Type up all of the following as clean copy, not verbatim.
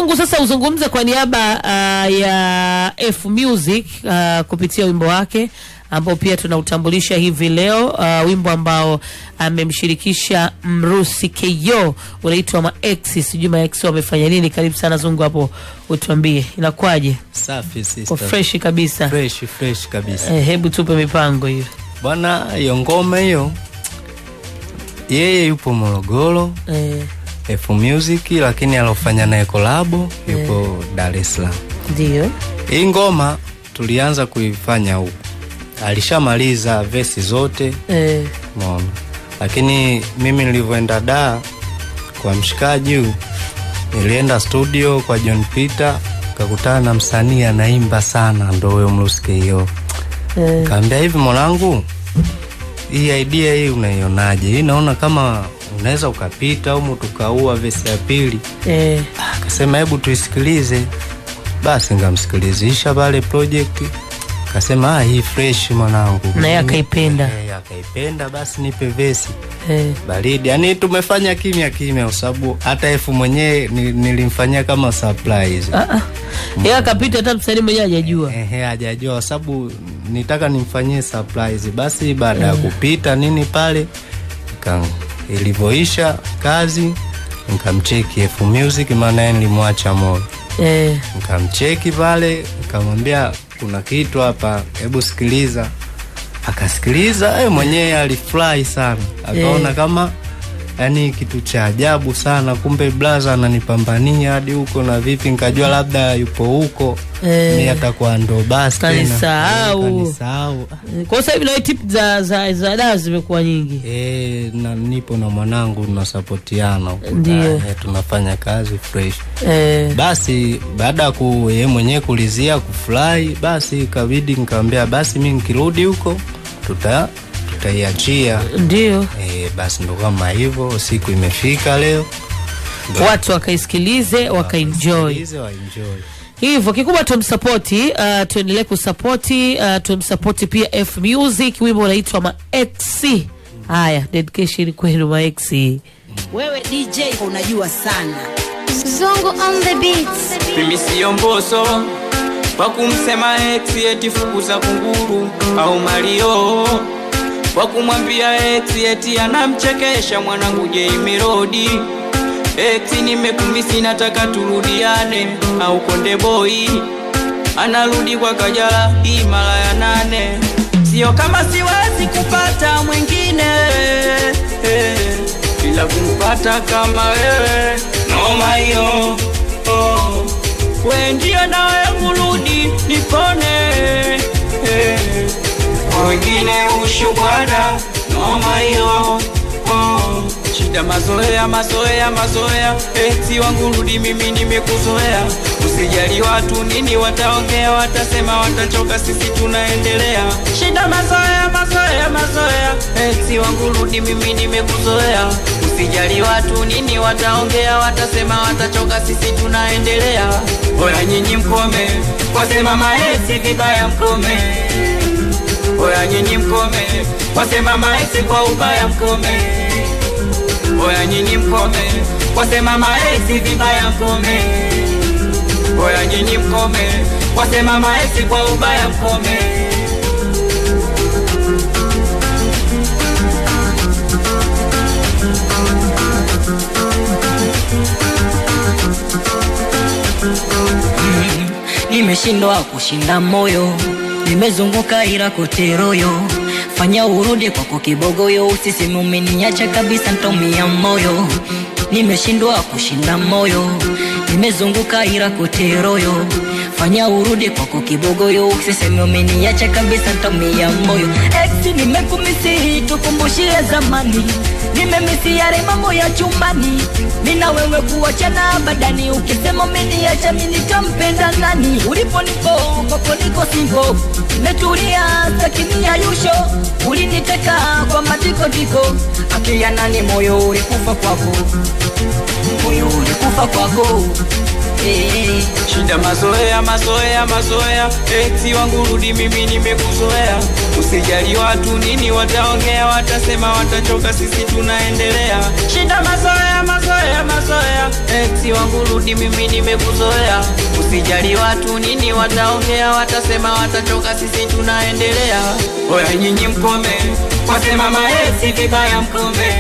Zungu, sasa uzungumze kwa niaba ya F Music kupitia wimbo wake ambao pia tunautambulisha hivi leo, wimbo ambao amemshirikisha Mrusi KO unaitwa Maex. Sijui Maex wamefanya nini? Karibu sana Zungu, hapo utuambie inakuaje. Safi sister, fresh kabisa. Fresh kabisa. Hebu tupe mipango hiyo bwana. Hiyo ngoma hiyo yeye yupo Morogoro, F Music, lakini alofanya naye collab yupo Dar es Salaam. Ndio hii ngoma tulianza kuifanya huko, alishamaliza verse zote umeona, lakini mimi nilivyoenda Dar kwa mshikaji, nilienda studio kwa John Peter, kakutana na msanii anaimba sana, ndio huyo Mrusi KO. Kaambia hivi, mwanangu, hii idea hii unaionaje? Hii naona kama unaweza ukapita au tukaua verse ya pili. Akasema hebu tuisikilize. Basi ngamsikilizisha pale project. Akasema hii fresh mwanangu. Na yakaipenda. Yakaipenda, basi nipe verse. Baridi. Yaani tumefanya kimya kwa sababu hata F mwenyewe nilimfanyia kama surprise. Yeye akapita hata msanii mwenyewe hajajua. Hajajua kwa sababu nitaka nimfanyie surprise. Basi baada ya kupita nini pale, ilivyoisha kazi nikamcheki F Music, maana nilimwacha moyo. Nikamcheki pale, nikamwambia kuna kitu hapa, hebu sikiliza. Akasikiliza, mwenyewe alifurahi sana. Akaona kama yani kitu cha ajabu sana, kumbe blaza ananipambania hadi huko na vipi. Nikajua labda yupo huko, mimi atakuwa ndo basi tena. Kanisahau. Kwa sababu na tip za dawa zimekuwa nyingi. Na nipo na mwanangu tunasupportiana huko. Tunafanya kazi fresh. Basi baada ya yeye mwenyewe kulizia kufurahi, basi ikabidi nikamwambia basi mimi nikirudi huko tutaiachia. Ndio. Basi ndo kama hivyo, siku imefika leo. Watu wakaisikilize, wakaenjoy. Hivyo kikubwa tumsupport, tuendelee kusupport, tumsupport pia F Music. Wimbo unaitwa Maex. Haya, dedication kwenu Maex. Wewe DJ unajua sana. Zongo on the beats. Mimi sio mboso kwa kumsema X eti fukuza kunguru au Mario, kwa kumwambia X eti anamchekesha mwanangu J Melody. X nimekumisi nataka turudiane, au Konde Boy anarudi kwa Kajala hii mara ya 8. Sio kama siwezi kupata mwingine bila kumpata kama wewe. Noma hiyo. Wewe ndio nawe mrudi nipone. Wengine ushubwana. Noma hiyo. Shida mazoea. Eti wangu rudi, mimi nimekuzoea. Usijali watu nini wataongea, watasema watachoka, sisi tunaendelea. Shida mazoea. Eti wangu rudi, mimi nimekuzoea. Usijali watu nini wataongea, watasema watachoka, sisi tunaendelea. Oya nyinyi mkome, wasema Maex vibaya mkome. Oya nyinyi mkome, wasema Maex kwa ubaya mkome. Oya nyinyi mkome, wasema Maex vibaya mkome. Oya nyinyi mkome, wasema Maex kwa ubaya mkome. Nimeshindwa kushinda moyo, nimezunguka ila kote royo. Fanya urudi kwako kibogoyo, usiseme umeniacha kabisa, nitaumia moyo. Nimeshindwa kushinda moyo, nimezunguka ila kote royo. Fanya urudi kwako kibogoyo, usiseme umeniacha kabisa, nitaumia moyo. X nimekumisi, tukumbushie zamani. Nimemisi yale mambo ya chumbani. Mimi na wewe kuachana badani, ukisema umeniacha mimi nitampenda nani? Ulipo nipo, kwako niko sipo. Nimetulia sakini ya yusho, uliniteka kwa matiko. Akia nani moyo ulikufa kwako. Moyo ulikufa kwako. Shida mazoea, mazoea, mazoea. Ex wangu rudi, mimi nimekuzoea. Usijali watu nini wataongea, watasema watachoka, sisi tunaendelea. Shida mazoea, mazoea, mazoea. Ex wangu rudi, mimi nimekuzoea. Usijali watu nini wataongea, watasema watachoka, sisi tunaendelea. Oya nyinyi mkome, wasema maex vibaya mkome.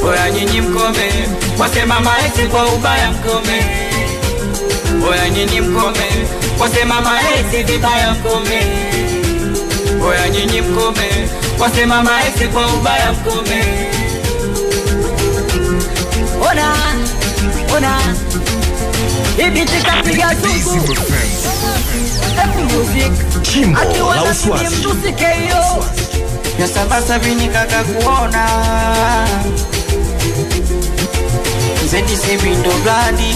Oya nyinyi mkome, wasema maex kwa ubaya mkome. Oya nyinyi mkome, wasema maex vibaya mkome. Oya nyinyi mkome, wasema maex kwa ubaya mkome. Ona, ona, hivi tikapiga tuku music Chimbo la Uswazi. Mtusikeyo Ya sabasa vini kaka kuona Zedi sibindo bladi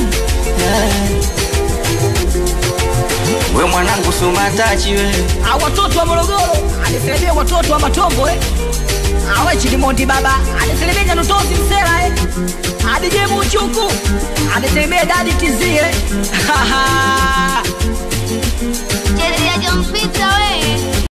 We mwanangu sumatachi we. watoto wa Morogoro anisaidie watoto wa Matombo awe Chidimondi baba anisaidie Nyanutozi Msela adije Muchuku anisaidie Dadi Tizie Chezea John Peter we.